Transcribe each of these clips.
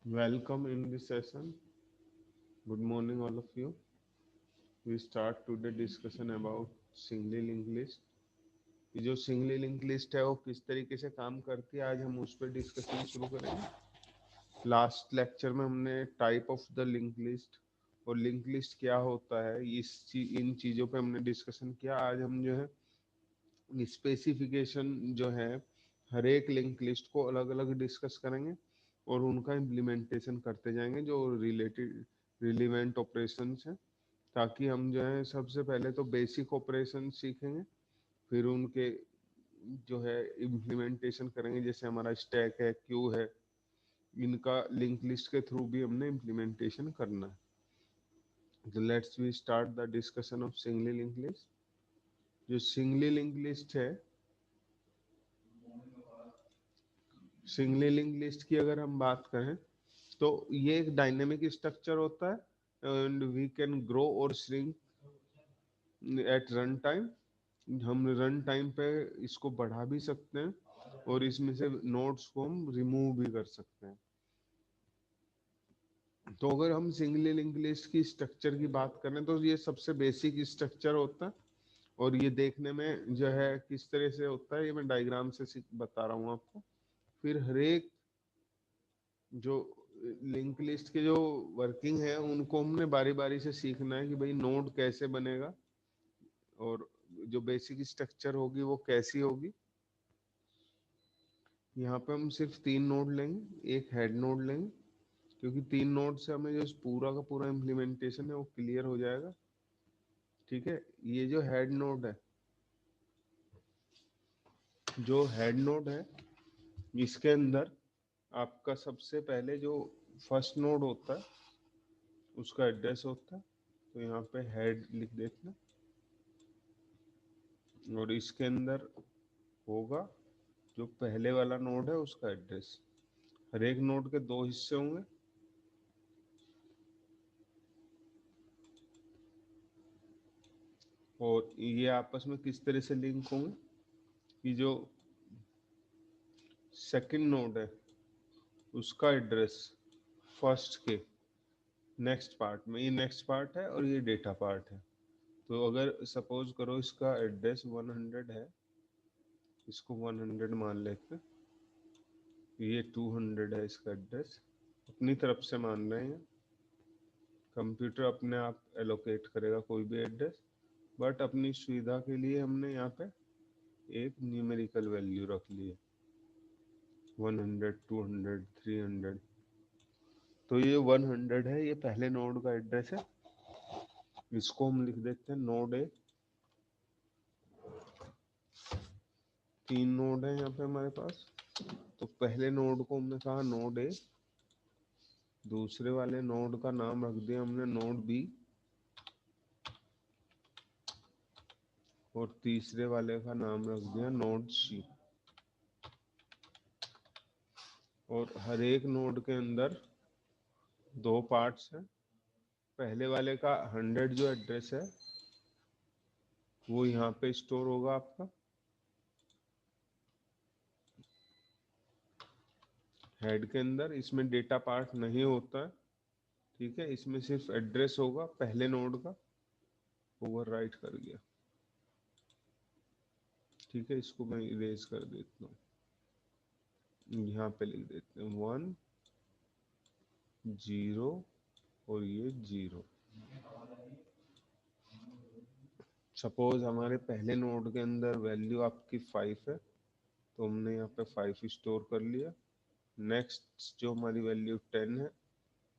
Welcome in this session. Good morning, all of you. We start today discussion about singly link list. ये जो singly link list है वो किस तरीके से काम करती है, आज हम उस पर डिस्कशन शुरू करेंगे। लास्ट लेक्चर में हमने type of the link list और लिंक लिस्ट क्या होता है इन चीज़ों पे हमने डिस्कशन किया। आज हम जो है स्पेसिफिकेशन जो है हर एक लिंक लिस्ट को अलग अलग डिस्कस करेंगे और उनका इम्प्लीमेंटेशन करते जाएंगे जो रिलेटेड रिलेवेंट ऑपरेशंस हैं, ताकि हम जो है सबसे पहले तो बेसिक ऑपरेशन सीखेंगे, फिर उनके जो है इम्प्लीमेंटेशन करेंगे। जैसे हमारा स्टैक है, क्यू है, इनका लिंक लिस्ट के थ्रू भी हमने इम्प्लीमेंटेशन करना है। तो let's we start the discussion of singly link list. जो सिंगली लिंक लिस्ट है, सिंगली लिंक लिस्ट की अगर हम बात करें तो ये एक डायनेमिक स्ट्रक्चर होता है एंड वी कैन ग्रो और श्रिंक एट रन टाइम। हम रन टाइम पे इसको बढ़ा भी सकते हैं और इसमें से नोड्स को हम रिमूव भी कर सकते हैं। तो अगर हम सिंगली लिंक लिस्ट की स्ट्रक्चर की बात करें तो ये सबसे बेसिक स्ट्रक्चर होता है और ये देखने में जो है किस तरह से होता है ये मैं डायग्राम से बता रहा हूँ आपको। फिर हर एक जो लिंक लिस्ट के जो वर्किंग है उनको हमने बारी बारी से सीखना है कि भाई नोड कैसे बनेगा और जो बेसिक स्ट्रक्चर होगी वो कैसी होगी। यहाँ पे हम सिर्फ 3 नोड लेंगे, एक हेड नोड लेंगे, क्योंकि 3 नोड से हमें जो पूरा का पूरा इम्प्लीमेंटेशन है वो क्लियर हो जाएगा। ठीक है, ये जो हेड नोड है, जो हेड नोड है इसके अंदर आपका सबसे पहले जो फर्स्ट नोड होता है उसका एड्रेस होता है। तो यहाँ पे हेड लिख देना और इसके अंदर होगा जो पहले वाला नोड है उसका एड्रेस। हर एक नोड के 2 हिस्से होंगे और ये आपस में किस तरह से लिंक होंगे कि जो सेकंड नोड है उसका एड्रेस फर्स्ट के नेक्स्ट पार्ट में, ये नेक्स्ट पार्ट है और ये डेटा पार्ट है। तो अगर सपोज करो इसका एड्रेस 100 है, इसको 100 मान लेते हैं, ये 200 है इसका एड्रेस, अपनी तरफ से मान रहे हैं। कंप्यूटर अपने आप एलोकेट करेगा कोई भी एड्रेस, बट अपनी सुविधा के लिए हमने यहाँ पे एक न्यूमेरिकल वैल्यू रख ली है 100, 200, 300। तो ये 100 है, ये पहले नोड का एड्रेस है, इसको हम लिख देते हैं नोड ए। 3 नोड है यहाँ पे हमारे पास, तो पहले नोड को हमने कहा नोड ए, दूसरे वाले नोड का नाम रख दिया हमने नोड बी और तीसरे वाले का नाम रख दिया नोड सी। और हर एक नोड के अंदर 2 पार्ट्स हैं। पहले वाले का 100 जो एड्रेस है वो यहाँ पे स्टोर होगा आपका। हेड के अंदर इसमें डेटा पार्ट नहीं होता है, ठीक है, इसमें सिर्फ एड्रेस होगा पहले नोड का। ओवर राइट कर गया, ठीक है, इसको मैं इरेज कर देता हूँ। यहाँ पे लिख देते हैं 1 0 और ये 0। सपोज हमारे पहले नोड के अंदर वैल्यू आपकी 5 है, तो हमने यहाँ पे 5 स्टोर कर लिया। नेक्स्ट जो हमारी वैल्यू 10 है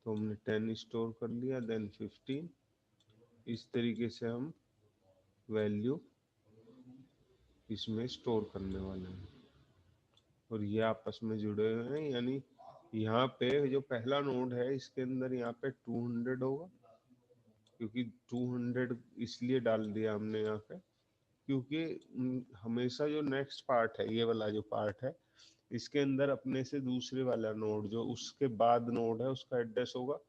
तो हमने 10 स्टोर कर लिया, देन 15। इस तरीके से हम वैल्यू इसमें स्टोर करने वाले हैं और ये आपस में जुड़े हुए हैं। यानी यहाँ पे जो पहला नोड है इसके अंदर यहाँ पे 200 होगा, क्योंकि 200 इसलिए डाल दिया हमने यहाँ पे क्योंकि हमेशा जो नेक्स्ट पार्ट है, ये वाला जो पार्ट है, इसके अंदर अपने से दूसरे वाला नोड जो उसके बाद नोड है उसका एड्रेस होगा।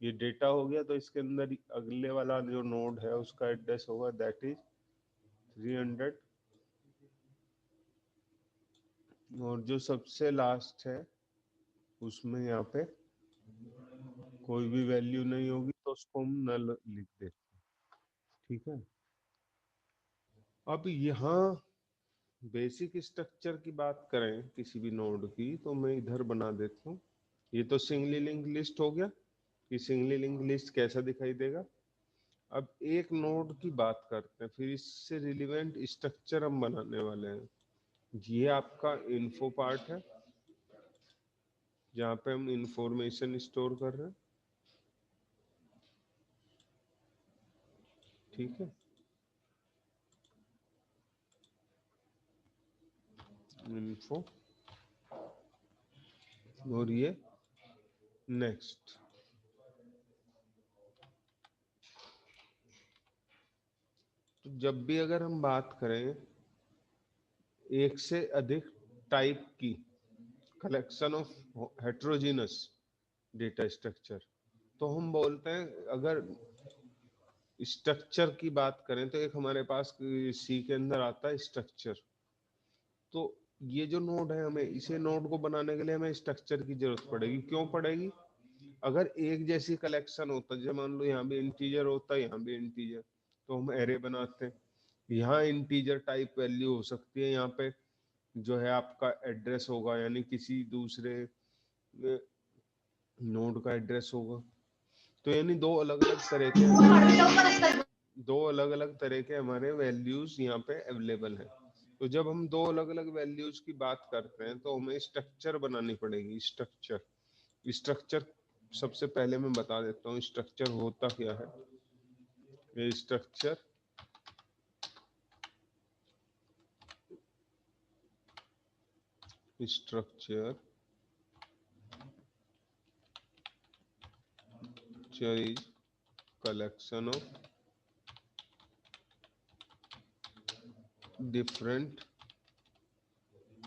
ये डेटा हो गया, तो इसके अंदर अगले वाला जो नोड है उसका एड्रेस होगा, दैट इज 300। और जो सबसे लास्ट है उसमें यहाँ पे कोई भी वैल्यू नहीं होगी तो उसको हम नल लिख देते हैं। ठीक है, अब यहाँ बेसिक स्ट्रक्चर की बात करें किसी भी नोड की, तो मैं इधर बना देता हूँ। ये तो सिंगली लिंक लिस्ट हो गया कि सिंगली लिंक लिस्ट कैसा दिखाई देगा। अब एक नोड की बात करते हैं, फिर इससे रिलेवेंट स्ट्रक्चर हम बनाने वाले हैं। ये आपका इन्फो पार्ट है जहाँ पे हम इंफॉर्मेशन स्टोर कर रहे हैं। ठीक है, इन्फो, और ये नेक्स्ट। तो जब भी अगर हम बात करें एक से अधिक टाइप की collection of heterogeneous data structure, तो हम बोलते हैं, अगर स्ट्रक्चर की बात करें तो एक हमारे पास सी के अंदर आता है स्ट्रक्चर। तो ये जो नोड है, हमें इसे नोड को बनाने के लिए हमें स्ट्रक्चर की जरूरत पड़ेगी। क्यों पड़ेगी? अगर एक जैसी कलेक्शन होता, जैसे मान लो यहाँ भी इंटीजर होता है, यहाँ भी इंटीजर, तो हम एरे बनाते हैं। यहाँ इंटीजर टाइप वैल्यू हो सकती है, यहाँ पे जो है आपका एड्रेस होगा, यानी किसी दूसरे नोड का एड्रेस होगा। तो यानी दो अलग अलग तरह के हमारे वैल्यूज यहाँ पे अवेलेबल है। तो जब हम दो अलग अलग वैल्यूज की बात करते हैं तो हमें स्ट्रक्चर बनानी पड़ेगी। स्ट्रक्चर सबसे पहले मैं बता देता हूँ स्ट्रक्चर होता क्या है। ये structure structure is collection of different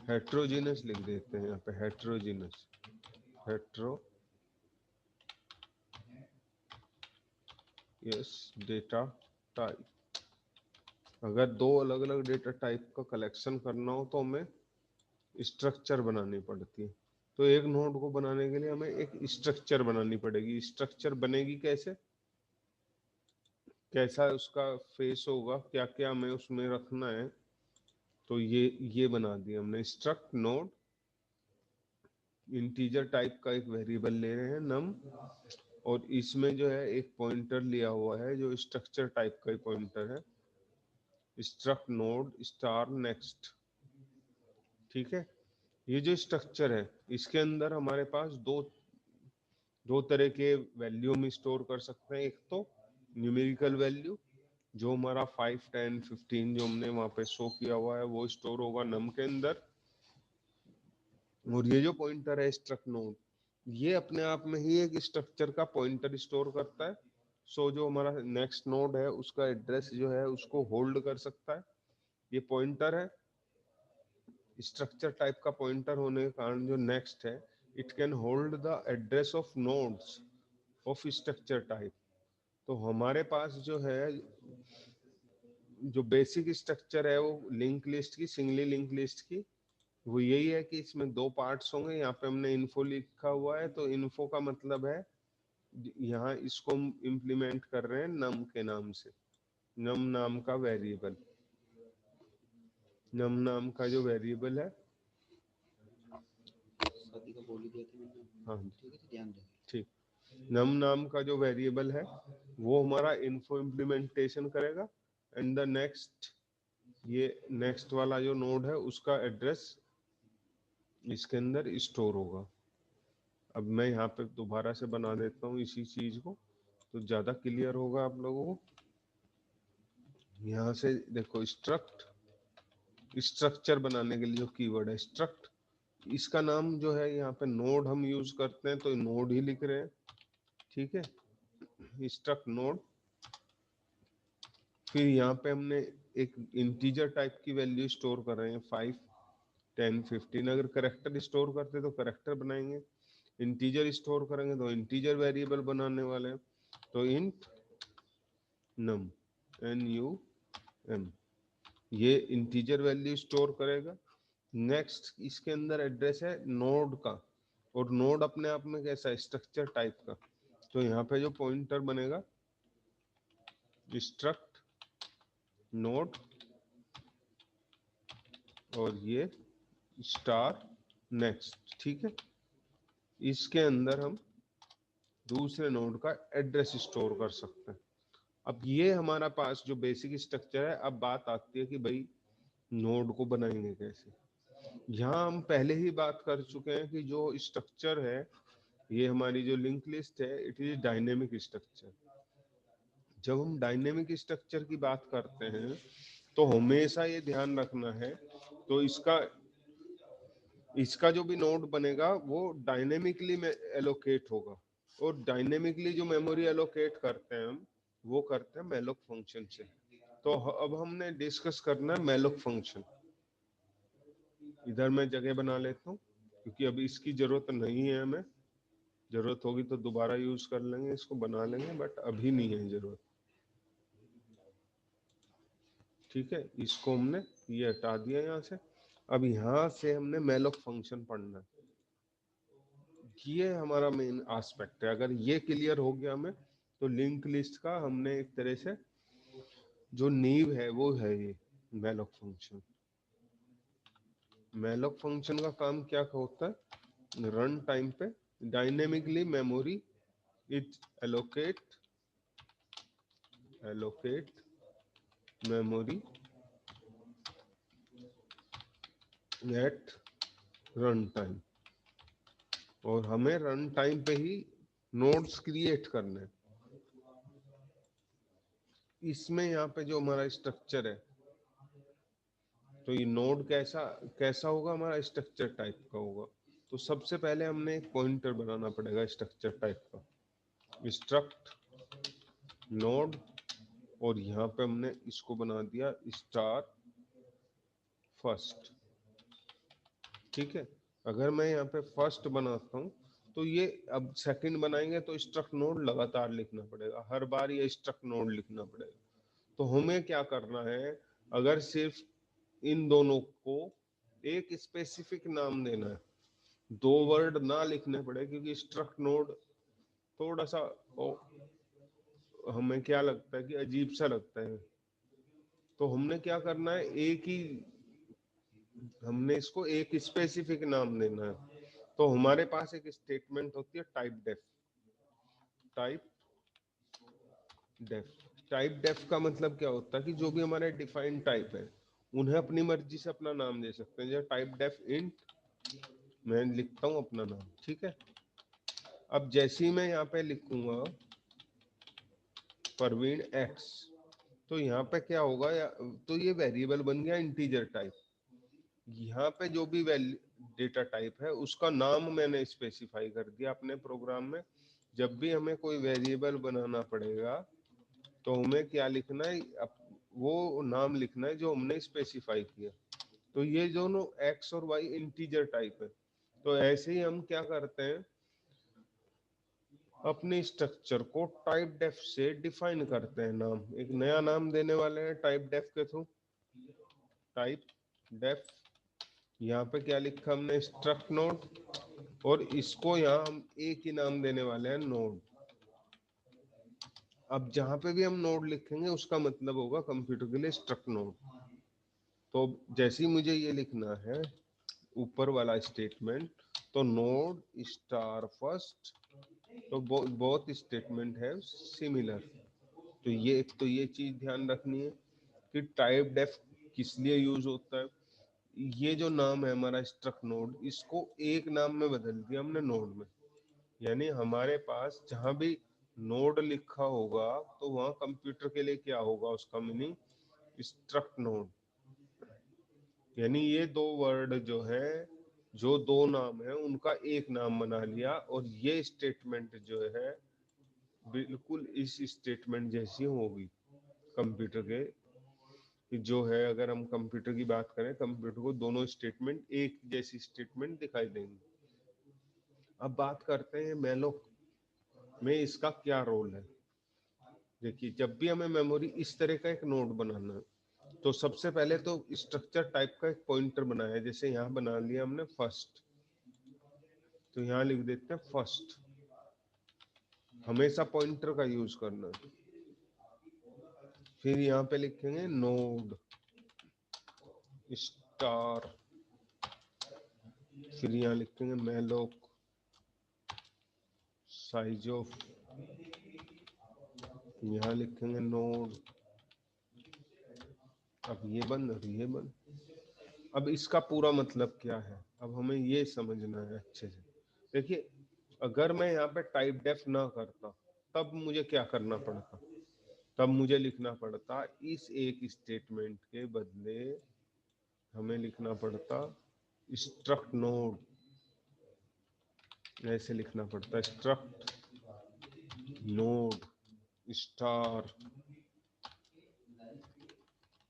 heterogeneous, लिख देते हैं यहाँ पे हेट्रोजीनस, यस डेटा टाइप। अगर दो अलग अलग डेटा टाइप का कलेक्शन करना हो तो हमें स्ट्रक्चर बनानी पड़ती है। तो एक नोड को बनाने के लिए हमें एक स्ट्रक्चर बनानी पड़ेगी। स्ट्रक्चर बनेगी कैसे, कैसा उसका फेस होगा, क्या क्या हमें उसमें रखना है, तो ये बना दिया हमने। स्ट्रक्ट नोड, इंटीजर टाइप का एक वेरिएबल ले रहे हैं नम, और इसमें जो है एक पॉइंटर लिया हुआ है जो स्ट्रक्चर टाइप का ही पॉइंटर है, स्ट्रक्ट नोड स्टार नेक्स्ट। ठीक है, ये जो स्ट्रक्चर है इसके अंदर हमारे पास दो तरह के वैल्यू हम स्टोर कर सकते हैं। एक तो न्यूमेरिकल वैल्यू, जो हमारा 5, 10, 15 जो हमने वहां पे शो किया हुआ है वो स्टोर होगा नम के अंदर। और ये जो पॉइंटर है स्ट्रक्ट नोड, ये अपने आप में ही एक स्ट्रक्चर का पॉइंटर स्टोर करता है। सो जो हमारा नेक्स्ट नोड है उसका एड्रेस जो है उसको होल्ड कर सकता है। ये पॉइंटर है, स्ट्रक्चर टाइप का पॉइंटर होने के कारण जो नेक्स्ट है, it can hold the address of nodes of structure type. तो हमारे पास जो है जो बेसिक स्ट्रक्चर है वो लिंक लिस्ट की, सिंगली लिंक लिस्ट की, वो यही है कि इसमें दो पार्ट्स होंगे। यहाँ पे हमने इन्फो लिखा हुआ है, तो इन्फो का मतलब है यहाँ इसको हम इम्प्लीमेंट कर रहे हैं नम के नाम से। नम नाम का वेरिएबल, नम नाम का जो वेरिएबल है, हाँ ठीक, नम नाम का जो वेरिएबल है वो हमारा इन्फो इम्प्लीमेंटेशन करेगा। एंड द नेक्स्ट, ये नेक्स्ट वाला जो नोड है उसका एड्रेस इसके अंदर स्टोर होगा। अब मैं यहाँ पे दोबारा से बना देता हूँ इसी चीज को, तो ज्यादा क्लियर होगा आप लोगों को। यहाँ से देखो, स्ट्रक्चर बनाने के लिए जो कीवर्ड है स्ट्रक्ट, इसका नाम जो है यहाँ पे नोड हम यूज करते हैं तो नोड ही लिख रहे हैं। ठीक है, स्ट्रक्ट नोड। फिर यहाँ पे हमने एक इंटीजर टाइप की वैल्यू स्टोर कर रहे हैं 5, 10, 15। अगर करेक्टर स्टोर करते तो करेक्टर बनाएंगे, इंटीजर स्टोर करेंगे तो इंटीजर वेरिएबल बनाने वाले हैं। तो इंट नम, NUM, ये इंटीजर वैल्यू स्टोर करेगा। नेक्स्ट, इसके अंदर एड्रेस है नोड का, और नोड अपने आप में कैसा है, स्ट्रक्चर टाइप का। तो यहाँ पे जो पॉइंटर बनेगा स्ट्रक्ट नोड और ये स्टार नेक्स्ट, ठीक है। इसके अंदर हम दूसरे नोड का एड्रेस स्टोर कर सकते हैं। अब ये हमारा पास जो बेसिक स्ट्रक्चर है। अब बात आती है कि भाई नोड को बनाएंगे कैसे। यहाँ हम पहले ही बात कर चुके हैं कि जो स्ट्रक्चर है, ये हमारी जो लिंक लिस्ट है, इट इज डायनेमिक स्ट्रक्चर। जब हम डायनेमिक स्ट्रक्चर की बात करते हैं तो हमेशा ये ध्यान रखना है, तो इसका जो भी नोड बनेगा वो डायनेमिकली में एलोकेट होगा। और डायनेमिकली जो मेमोरी एलोकेट करते हैं हम, वो करते हैं मेलोक फंक्शन से। तो अब हमने डिस्कस करना है मेलोक फंक्शन। इधर मैं जगह बना लेता हूँ क्योंकि अभी इसकी जरूरत नहीं है हमें। जरूरत होगी तो दोबारा यूज कर लेंगे, इसको बना लेंगे, बट अभी नहीं है जरूरत। ठीक है, इसको हमने ये हटा दिया यहाँ से। अब यहाँ से हमने मेलोक फंक्शन पढ़ना है। ये हमारा मेन एस्पेक्ट है। अगर ये क्लियर हो गया हमें, तो लिंक लिस्ट का हमने एक तरह से जो नींव है वो है ये मेलोक फंक्शन। मेलोक फंक्शन का काम क्या होता है? रन टाइम पे dynamically memory it allocate memory at run time. और हमें रन टाइम पे ही नोड्स क्रिएट करने हैं। इसमें यहाँ पे जो हमारा स्ट्रक्चर है, तो ये नोड कैसा कैसा होगा? हमारा स्ट्रक्चर टाइप का होगा। तो सबसे पहले हमने एक पॉइंटर बनाना पड़ेगा स्ट्रक्चर टाइप का, स्ट्रक्ट नोड, और यहाँ पे हमने इसको बना दिया स्टार फर्स्ट। ठीक है, अगर मैं यहाँ पे फर्स्ट बनाता हूँ तो ये अब सेकंड बनाएंगे तो स्ट्रक्ट नोड लगातार लिखना पड़ेगा, हर बार ये स्ट्रक्ट नोड लिखना पड़ेगा। तो हमें क्या करना है? अगर सिर्फ इन दोनों को एक स्पेसिफिक नाम देना है, दो वर्ड ना लिखने पड़े, क्योंकि स्ट्रक्ट नोड थोड़ा सा हमें क्या लगता है कि अजीब सा लगता है। तो हमने क्या करना है, हमने इसको एक स्पेसिफिक नाम देना है। तो हमारे पास एक स्टेटमेंट होती है typedef. Typedef typedef का मतलब क्या होता है कि जो भी हमारे डिफाइंड टाइप है, उन्हें अपनी मर्जी से अपना नाम दे सकते हैं। जैसे टाइप डेफ इंट, मैं लिखता हूँ अपना नाम, ठीक है। अब जैसे ही मैं यहाँ पे लिखूंगा परवीन एक्स, तो यहाँ पे क्या होगा तो ये वेरिएबल बन गया इंटीजर टाइप। यहाँ पे जो भी डेटा टाइप है उसका नाम मैंने स्पेसिफाई कर दिया अपने प्रोग्राम में। जब भी हमें कोई वेरिएबल बनाना पड़ेगा तो हमें क्या लिखना है? वो नाम लिखना है जो हमने स्पेसिफाई किया। तो ये दोनों एक्स और वाई इंटीजर टाइप है। तो ऐसे ही हम क्या करते हैं, अपने स्ट्रक्चर को टाइप डेफ से डिफाइन करते हैं। नाम, एक नया नाम देने वाले हैं टाइप डेफ के थ्रू। टाइप डेफ, यहाँ पे क्या लिखा हमने? Struct node. और इसको यहाँ हम एक ही नाम देने वाले हैं, नोड। अब जहां पे भी हम नोड लिखेंगे उसका मतलब होगा कंप्यूटर के लिए स्ट्रक्ट नोड। तो जैसे ही मुझे ये लिखना है ऊपर वाला स्टेटमेंट, तो नोड स्टार फर्स्ट, तो बहुत स्टेटमेंट है सिमिलर। तो ये एक तो ये चीज ध्यान रखनी है कि टाइप डेफ किस लिए यूज होता है। ये जो नाम है हमारा स्ट्रक्ट नोड, इसको एक नाम में बदल दिया हमने नोड में। यानी हमारे पास जहां भी नोड लिखा होगा तो वहां कंप्यूटर के लिए क्या होगा? उसका मीनिंग स्ट्रक्ट नोड। यानी ये दो वर्ड जो है, जो दो नाम है, उनका एक नाम बना लिया। और ये स्टेटमेंट जो है बिल्कुल इस स्टेटमेंट जैसी होगी कंप्यूटर के। कि जो है, अगर हम कंप्यूटर की बात करें, कंप्यूटर को दोनों स्टेटमेंट एक जैसी स्टेटमेंट दिखाई देंगी। अब बात करते हैं मेलोक में इसका क्या रोल है। देखिए, जब भी हमें मेमोरी इस तरह का एक नोड बनाना है, तो सबसे पहले तो स्ट्रक्चर टाइप का एक पॉइंटर बनाया है। जैसे यहाँ बना लिया हमने फर्स्ट, तो यहाँ लिख देते हैं फर्स्ट। हमेशा पॉइंटर का यूज करना है। फिर यहाँ पे लिखेंगे नोड स्टार, फिर यहाँ लिखेंगे मेलोक साइज ऑफ, यहाँ लिखेंगे नोड। अब ये बंद और ये बंद। अब इसका पूरा मतलब क्या है, अब हमें ये समझना है अच्छे से। देखिए, अगर मैं यहाँ पे टाइप डेफ ना करता तब मुझे क्या करना पड़ता, तब मुझे लिखना पड़ता इस एक स्टेटमेंट के बदले हमें लिखना पड़ता स्ट्रक्ट नोड, ऐसे लिखना पड़ता स्ट्रक्ट नोड स्टार,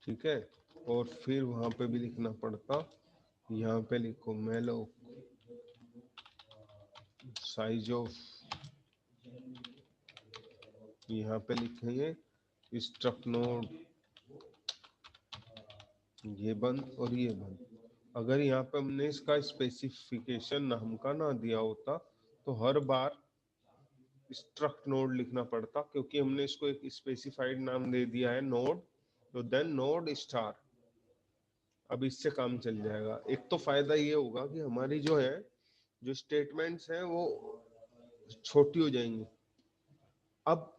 ठीक है। और फिर वहां पे भी लिखना पड़ता, यहाँ पे लिखो मेलोक साइज ऑफ, यहाँ पे लिखेंगे स्ट्रक्ट नोड, ये बंद और ये बंद। अगर यहाँ पे हमने इसका स्पेसिफिकेशन नाम का ना दिया होता तो हर बार स्ट्रक्ट नोड लिखना पड़ता, क्योंकि हमने इसको एक स्पेसिफाइड नाम दे दिया है नोड, तो देन नोड स्टार। अब इससे काम चल जाएगा। एक तो फायदा ये होगा कि हमारी जो है जो स्टेटमेंट्स हैं वो छोटी हो जाएंगी अब,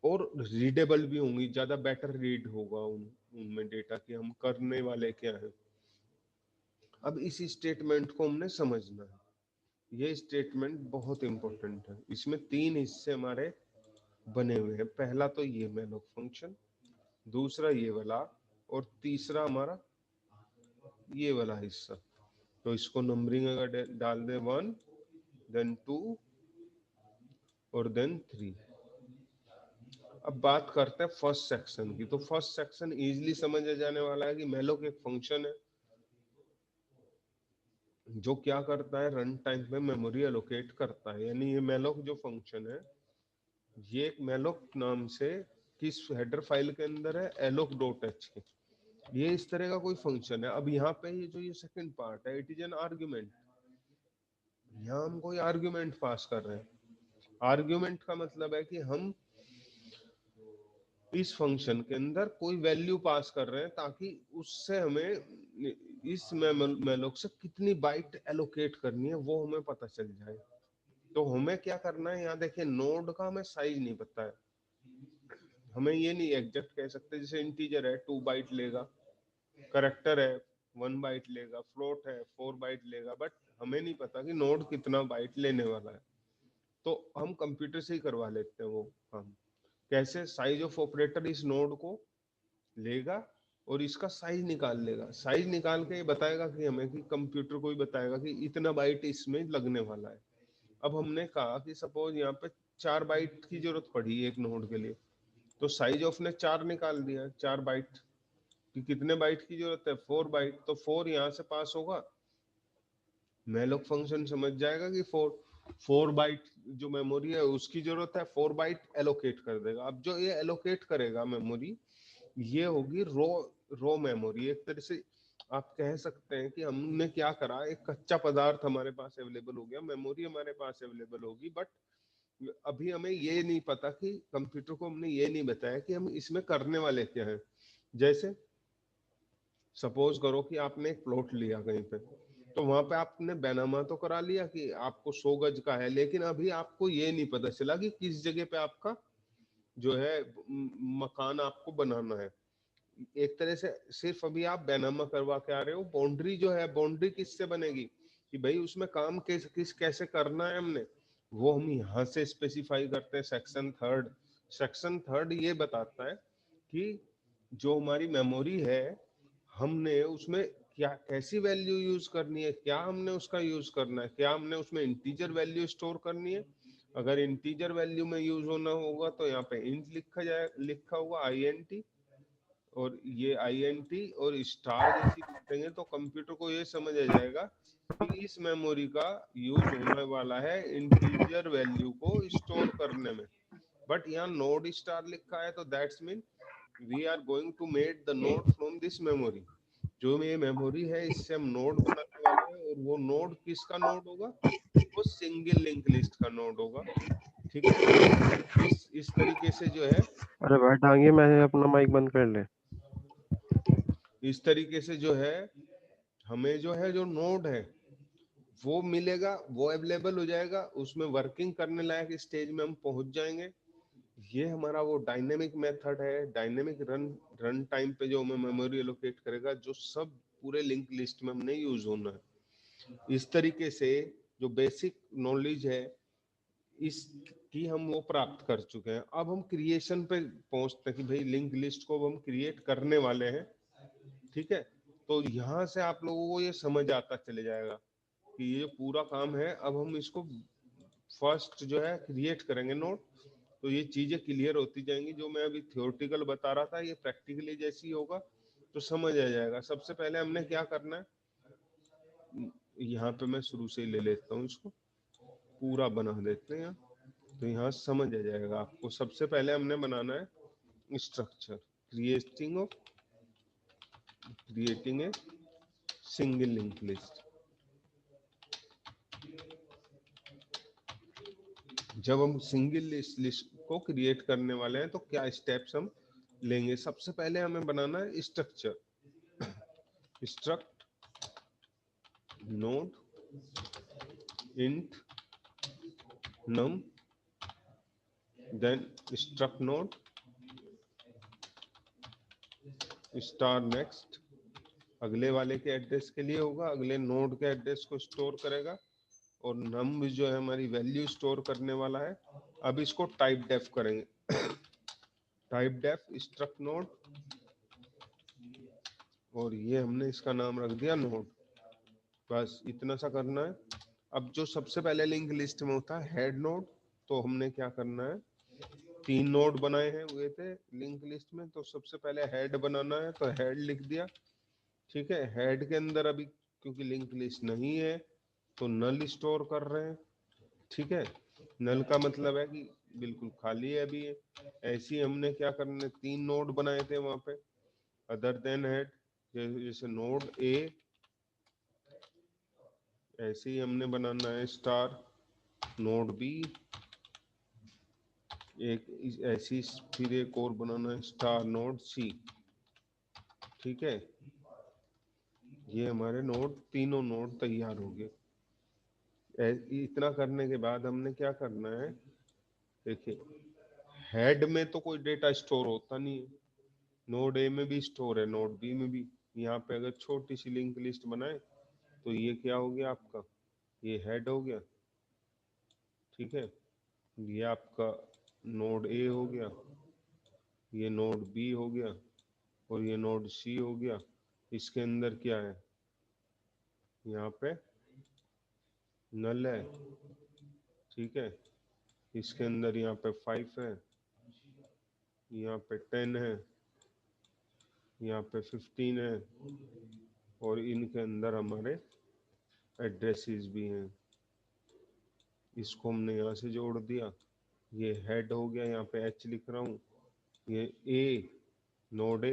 और रीडेबल भी होंगी, ज्यादा बेटर रीड होगा उनमें डेटा कि हम करने वाले क्या है। अब इस स्टेटमेंट को हमने समझना है। ये स्टेटमेंट बहुत इंपॉर्टेंट है। इसमें तीन हिस्से हमारे बने हुए हैं। पहला तो ये मेलोक फंक्शन, दूसरा ये वाला, और तीसरा हमारा ये वाला हिस्सा। तो इसको नंबरिंग अगर डाल दे 1 देन 2 और देन 3। अब बात करते हैं फर्स्ट सेक्शन की। तो फर्स्ट सेक्शन इजीली समझा जाने वाला है कि मेलोक एक फंक्शन है जो क्या करता है, रन टाइम पे मेमोरी एलोकेट करता है। यानी ये मेलोक जो फंक्शन है ये एक मेलोक नाम से किस हेडर फाइल के अंदर है, alloc.h के, ये इस तरह का कोई फंक्शन है। अब यहाँ पे ये जो ये सेकंड पार्ट है, इट इज एन आर्ग्यूमेंट। यहाँ हम कोई आर्ग्यूमेंट पास कर रहे हैं। आर्ग्यूमेंट का मतलब है कि हम इस फंक्शन के अंदर कोई वैल्यू पास कर रहे हैं ताकि उससे हमें इस मेलोक से कितनी बाइट एलोकेट करनी है वो हमें पता चल जाए। तो हमें क्या करना है, यहाँ देखिए नोड का हमें साइज नहीं पता है। हमें ये नहीं एग्जैक्ट कह सकते, जैसे इंटीजर है 2 बाइट लेगा, करेक्टर है 1 बाइट लेगा, फ्लोट है 4 बाइट लेगा, बट हमें नहीं पता कि नोड कितना बाइट लेने वाला है। तो हम कंप्यूटर से ही करवा लेते हैं वो काम। कैसे, साइज ऑफ ऑपरेटर इस नोड को लेगा और इसका साइज निकाल लेगा। साइज निकाल के ये बताएगा कि हमें, कि कंप्यूटर को ही बताएगा कि इतना बाइट इसमें लगने वाला है। अब हमने कहा कि सपोज यहाँ पे 4 बाइट की जरूरत पड़ी एक नोड के लिए, तो साइज ऑफ ने 4 निकाल दिया, 4 बाइट कि कितने बाइट की जरूरत है, 4 बाइट, तो 4 यहाँ से पास होगा। मेलोक फंक्शन समझ जाएगा कि 4 बाइट जो मेमोरी है उसकी जरूरत है, 4 बाइट एलोकेट कर देगा। अब जो ये एलोकेट करेगा मेमोरी, ये होगी रो मेमोरी। एक तरह से आप कह सकते हैं कि हमने क्या करा, एक कच्चा पदार्थ हमारे पास अवेलेबल हो गया, मेमोरी हमारे पास अवेलेबल होगी, बट अभी हमें ये नहीं पता कि कंप्यूटर को हमने ये नहीं बताया कि हम इसमें करने वाले क्या है। जैसे सपोज करो कि आपने एक प्लॉट लिया कहीं पे, तो वहां पे आपने बैनामा तो करा लिया कि आपको 100 गज का है, लेकिन अभी आपको ये नहीं पता चला कि किस जगह पे आपका जो है मकान आपको बनाना है। एक तरह से सिर्फ अभी आप बैनामा करवा के आ रहे हो। बाउंड्री जो है, बाउंड्री किससे बनेगी कि भाई उसमें काम किस कैसे करना है हमने, वो हम यहाँ से स्पेसिफाई करते हैं। सेक्शन थर्ड ये बताता है कि जो हमारी मेमोरी है हमने उसमें क्या कैसी वैल्यू यूज करनी है, क्या हमने उसका यूज करना है, क्या हमने उसमें इंटीजर वैल्यू स्टोर करनी है। अगर इंटीजर वैल्यू में यूज होना होगा तो यहाँ पे इंट लिखा होगा INT, और ये INT और स्टार जैसी लिखेंगे तो कंप्यूटर को ये समझ आ जाएगा कि इस मेमोरी का यूज होने वाला है इंटीजर वैल्यू को स्टोर करने में। बट यहाँ नोड स्टार लिखा है तो that's mean we are going to made the node from this memory. जो ये मेमोरी है इससे हम नोड बनाने वाले हैं, और वो नोड किसका नोड होगा, वो सिंगल लिंक लिस्ट का नोड होगा। ठीक है। इस तरीके से जो है, अरे भाई डांगे, मैंने अपना माइक बंद कर ले। इस तरीके से जो है हमें जो है जो नोड है वो मिलेगा, वो अवेलेबल हो जाएगा, उसमें वर्किंग करने लायक स्टेज में हम पहुंच जाएंगे। ये हमारा वो डायनेमिक मेथड है, डायनेमिक रन टाइम पे जो हमें मेमोरी एलोकेट करेगा, जो सब पूरे लिंक लिस्ट में हमने यूज होना है। इस तरीके से जो बेसिक नॉलेज है इसकी हम वो प्राप्त कर चुके हैं। अब हम क्रिएशन पे पहुंचते हैं कि भाई लिंक लिस्ट को हम क्रिएट करने वाले हैं। ठीक है, तो यहाँ से आप लोगों को ये समझ आता चले जाएगा कि ये पूरा काम है। अब हम इसको फर्स्ट जो है क्रिएट करेंगे नोड, तो ये चीजें क्लियर होती जाएंगी। जो मैं अभी थियोरटिकल बता रहा था ये प्रैक्टिकली जैसी होगा तो समझ आ जाएगा। सबसे पहले हमने क्या करना है, यहाँ पे मैं शुरू से ही ले लेता हूँ, इसको पूरा बना देते हैं, तो यहाँ समझ आ जाएगा आपको। सबसे पहले हमने बनाना है structure, creating a single link list. जब हम सिंगल लिस्ट को क्रिएट करने वाले हैं तो क्या स्टेप्स हम लेंगे। सबसे पहले हमें बनाना है structure, struct node int num, then struct node star next, अगले वाले के एड्रेस के लिए होगा, अगले नोड के एड्रेस को स्टोर करेगा। और num भी जो है हमारी वैल्यू स्टोर करने वाला है। अब इसको टाइप डेफ करेंगे, टाइप डेफ स्ट्रक्ट नोड, और ये हमने इसका नाम रख दिया नोड। बस इतना सा करना है। अब जो सबसे पहले लिंक लिस्ट में होता है हेड नोड, तो हमने क्या करना है, 3 नोड बनाए हैं हुए थे लिंक लिस्ट में, तो सबसे पहले हेड बनाना है, तो हेड लिख दिया। ठीक है, हेड के अंदर अभी क्योंकि लिंक लिस्ट नहीं है तो नल स्टोर कर रहे हैं। ठीक है, नल का मतलब है कि बिल्कुल खाली है अभी ये। ऐसे ही हमने क्या करना, 3 नोड बनाए थे वहां पे अदर देन हेड, जैसे नोड ए, ऐसे ही हमने बनाना है स्टार नोड बी, एक ऐसी फिर एक और बनाना है स्टार नोड सी। ठीक है, ये हमारे नोड, तीनों नोड तैयार हो गए। इतना करने के बाद हमने क्या करना है, देखिए हेड में तो कोई डेटा स्टोर होता नहीं है, नोड ए में भी स्टोर है, नोड बी में भी। यहाँ पे अगर छोटी सी लिंक लिस्ट बनाए तो ये क्या हो गया आपका, ये हेड हो गया। ठीक है, ये आपका नोड ए हो गया, ये नोड बी हो गया, और ये नोड सी हो गया। इसके अंदर क्या है, यहाँ पे नल है। ठीक है, इसके अंदर यहाँ पे 5 है, यहाँ पे 10 है, यहाँ पे 15 है, और इनके अंदर हमारे एड्रेसेस भी हैं। इसको हमने यहाँ से जोड़ दिया, ये हेड हो गया, यहाँ पे एच लिख रहा हूँ, ये ए, नोड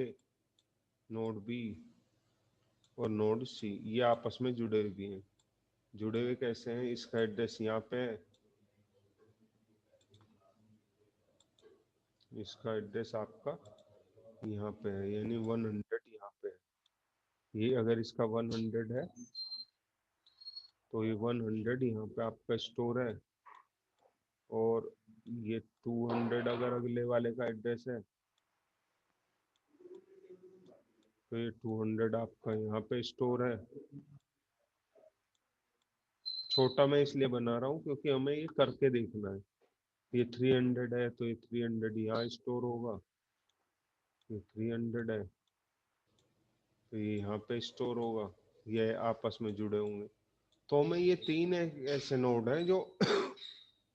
बी और नोड सी, ये आपस में जुड़े भी हैं। जुड़े हुए कैसे हैं, इसका एड्रेस यहाँ पे है, इसका एड्रेस आपका यहाँ पे है, यानी 100 यहाँ पे है। ये अगर इसका 100 है तो ये 100 यहाँ पे आपका स्टोर है, और ये 200 अगर अगले वाले का एड्रेस है तो ये 200 आपका यहाँ पे स्टोर है। छोटा मैं इसलिए बना रहा हूँ क्योंकि हमें ये करके देखना है। ये 300 है तो ये 300 यहाँ स्टोर होगा, ये 300 है तो ये यहाँ पे स्टोर होगा, ये आपस में जुड़े होंगे। तो हमें ये 3 ऐसे नोड हैं जो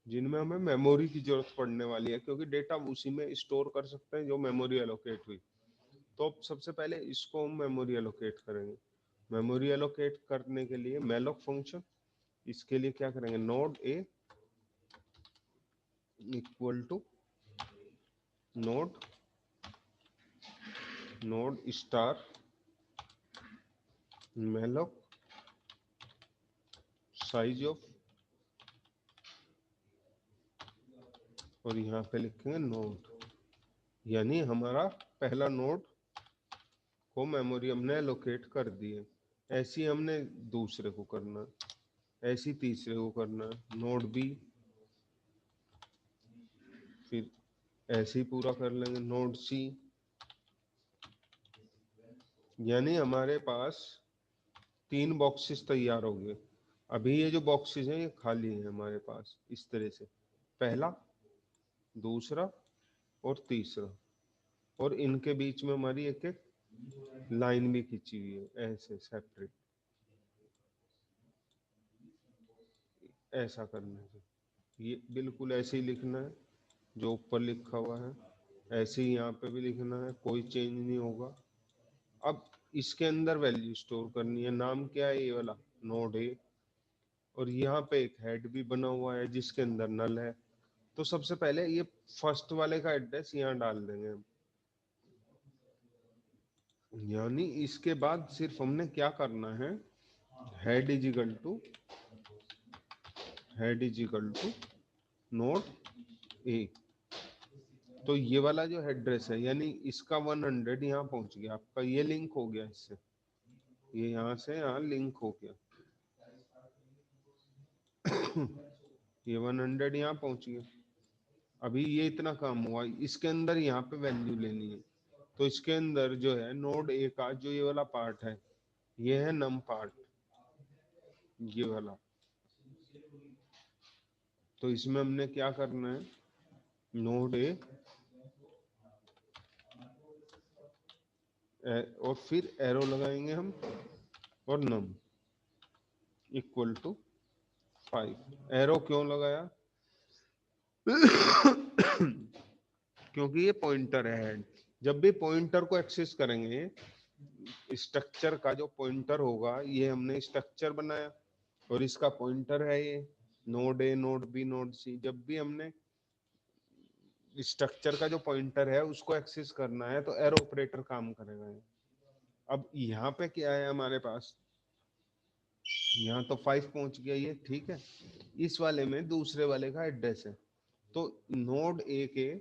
जिनमें हमें मेमोरी की जरूरत पड़ने वाली है, क्योंकि डेटा उसी में स्टोर कर सकते हैं जो मेमोरी एलोकेट हुई। तो सबसे पहले इसको हम मेमोरी एलोकेट करेंगे। मेमोरी एलोकेट करने के लिए मेलोक फंक्शन, इसके लिए क्या करेंगे, node A equal to node node star malloc size of और यहाँ पे लिखेंगे नोड, यानी हमारा पहला नोड को मेमोरी हमने एलोकेट कर दी है। ऐसी हमने दूसरे को करना है, ऐसी तीसरे को करना है, नोड बी, फिर ऐसे ही पूरा कर लेंगे नोड सी। यानी हमारे पास 3 बॉक्सेस तैयार हो गए। अभी ये जो बॉक्सेस हैं ये खाली हैं हमारे पास, इस तरह से, पहला, दूसरा और तीसरा, और इनके बीच में हमारी एक एक लाइन भी खींची हुई है ऐसे सेपरेट। ऐसा करने से ये बिल्कुल ऐसे ही लिखना है जो ऊपर लिखा हुआ है, ऐसे ही यहाँ पे भी लिखना है, कोई चेंज नहीं होगा। अब इसके अंदर वैल्यू स्टोर करनी है। नाम क्या है? ये वाला नोड ए, और यहाँ पे एक हेड भी बना हुआ है जिसके अंदर नल है। तो सबसे पहले ये फर्स्ट वाले का एड्रेस यहाँ डाल देंगे हम। यानी इसके बाद सिर्फ हमने क्या करना है, head is equal to node A. तो ये वाला जो एड्रेस है, यानी इसका 100 यहाँ पहुंच गया, आपका ये लिंक हो गया इससे, ये यहाँ से यहाँ लिंक हो गया। ये 100 यहाँ पहुंच गया। अभी ये इतना काम हुआ, इसके अंदर यहाँ पे वैल्यू लेनी है। तो इसके अंदर जो है नोड ए का जो ये वाला पार्ट है, ये है नम पार्ट, ये वाला। तो इसमें हमने क्या करना है, नोड ए और फिर एरो लगाएंगे हम, और नम इक्वल टू 5। एरो क्यों लगाया? क्योंकि ये पॉइंटर है हेड। जब भी पॉइंटर को एक्सेस करेंगे, स्ट्रक्चर का जो पॉइंटर होगा, ये हमने स्ट्रक्चर बनाया और इसका पॉइंटर है ये node A, node B, node C. जब भी हमने स्ट्रक्चर का जो पॉइंटर है उसको एक्सेस करना है तो एरो ऑपरेटर काम करेगा ये। अब यहाँ पे क्या है हमारे पास, यहाँ तो 5 पहुंच गया ये, ठीक है। इस वाले में दूसरे वाले का एड्रेस है, तो नोड ए के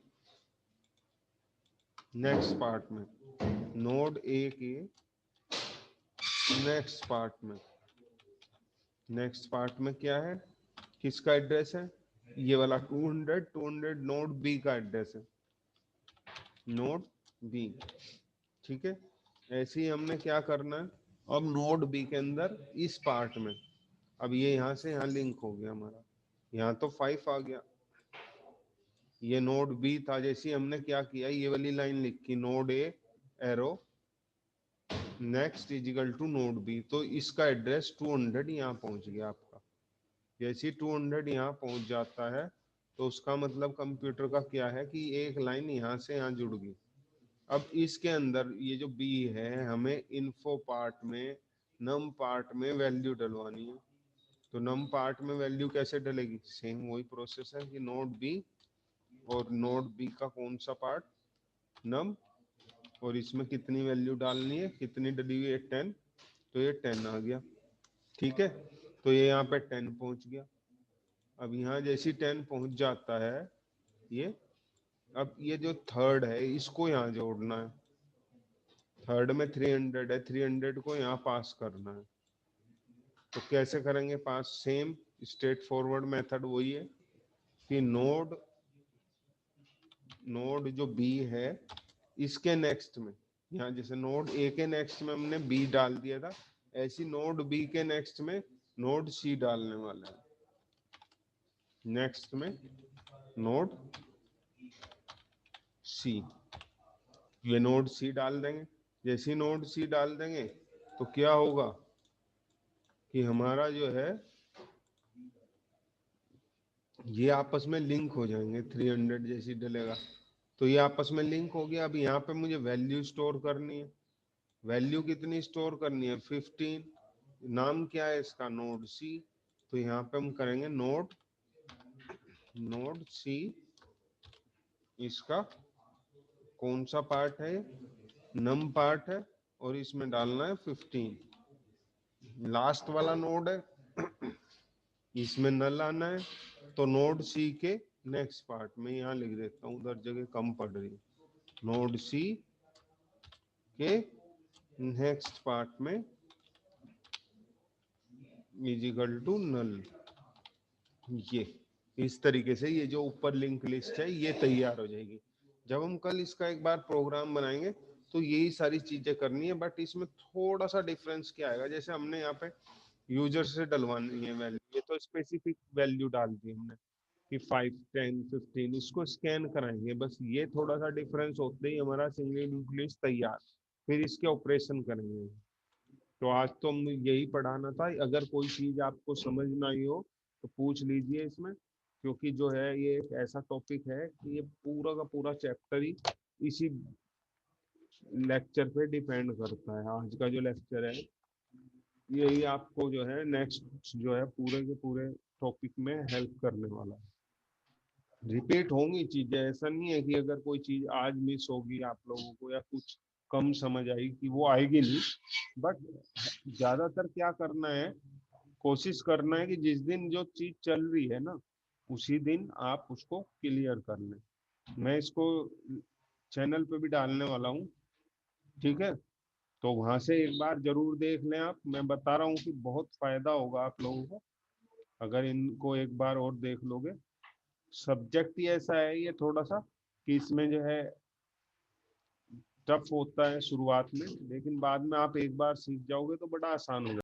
नेक्स्ट पार्ट में, नोड ए के नेक्स्ट पार्ट में क्या है, किसका एड्रेस है? ये वाला 200 नोड बी का एड्रेस है, नोड बी, ठीक है। ऐसे ही हमने क्या करना है, अब नोड बी के अंदर इस पार्ट में, अब ये यहाँ से यहाँ लिंक हो गया हमारा, यहाँ तो 5 आ गया, ये नोड बी था। जैसे हमने क्या किया, ये वाली लाइन लिखी, node A arrow next is equal to node B, तो इसका एड्रेस 200 यहाँ पहुंच गया आपका। जैसे 200 यहाँ पहुंच जाता है तो उसका मतलब कंप्यूटर का क्या है कि एक लाइन यहाँ से यहाँ जुड़ गई। अब इसके अंदर ये जो बी है, हमें इन्फो पार्ट में, नम पार्ट में वैल्यू डलवानी है। तो नम पार्ट में वैल्यू कैसे डलेगी? सेम वही प्रोसेस है कि नोड बी, और नोड बी का कौन सा पार्ट, नम, और इसमें कितनी वैल्यू डालनी है, कितनी डली हुई है 10, तो ये 10 आ गया, ठीक है। तो ये यहाँ पे 10 पहुंच गया। अब यहाँ जैसी 10 पहुंच जाता है ये, अब ये जो थर्ड है इसको यहाँ जोड़ना है। थर्ड में 300 है, 300 को यहाँ पास करना है। तो कैसे करेंगे पास? सेम स्ट्रेट फॉरवर्ड मेथड वही है कि नोड जो बी है इसके नेक्स्ट में, यहाँ जैसे नोड ए के नेक्स्ट में हमने बी डाल दिया था, ऐसी नोड बी के नेक्स्ट में नोड सी डालने वाला है। नेक्स्ट में नोड सी, ये नोड सी डाल देंगे। जैसे ही नोड सी डाल देंगे तो क्या होगा कि हमारा जो है ये आपस में लिंक हो जाएंगे। 300 जैसी डलेगा तो ये आपस में लिंक हो गया। अब यहाँ पे मुझे वैल्यू स्टोर करनी है। वैल्यू कितनी स्टोर करनी है? 15। नाम क्या है इसका? नोड सी। तो यहाँ पे हम करेंगे नोड सी, इसका कौन सा पार्ट है? नम पार्ट है, और इसमें डालना है 15। लास्ट वाला नोड है, इसमें नल आना है, तो नोड सी के नेक्स्ट पार्ट में यहाँ लिख देता हूँ, उधर जगह कम पड़ रही है। नोड सी के नेक्स्ट पार्ट में इज इक्वल टू नल। ये इस तरीके से ये जो ऊपर लिंक लिस्ट है ये तैयार हो जाएगी। जब हम कल इसका एक बार प्रोग्राम बनाएंगे तो यही सारी चीजें करनी है, बट इसमें थोड़ा सा डिफरेंस क्या आएगा, जैसे हमने यहाँ पे यूजर से डलवानी है वैल्यू, ये तो स्पेसिफिक वैल्यू डाल दी हमने कि 5 10 15, इसको स्कैन कराएंगे बस। ये थोड़ा सा डिफरेंस होते ही हमारा सिंगल लिंक लिस्ट तैयार, फिर इसके ऑपरेशन करेंगे। तो आज तो हम यही पढ़ाना था। अगर कोई चीज आपको समझ ना आई हो तो पूछ लीजिए इसमें, क्योंकि जो है ये एक ऐसा टॉपिक है कि ये पूरा का पूरा चैप्टर ही इसी लेक्चर पे डिपेंड करता है। आज का जो लेक्चर है यही आपको जो है नेक्स्ट जो है पूरे के पूरे टॉपिक में हेल्प करने वाला है। रिपीट होंगी चीजें, ऐसा नहीं है कि अगर कोई चीज आज मिस होगी आप लोगों को या कुछ कम समझ आई कि वो आएगी नहीं, बट ज्यादातर क्या करना है, कोशिश करना है कि जिस दिन जो चीज चल रही है ना उसी दिन आप उसको क्लियर कर लें। मैं इसको चैनल पे भी डालने वाला हूँ, ठीक है? तो वहां से एक बार जरूर देख लें आप। मैं बता रहा हूँ कि बहुत फायदा होगा आप लोगों को अगर इनको एक बार और देख लोगे। सब्जेक्ट ही ऐसा है ये थोड़ा सा कि इसमें जो है टफ होता है शुरुआत में, लेकिन बाद में आप एक बार सीख जाओगे तो बड़ा आसान हो जाएगा।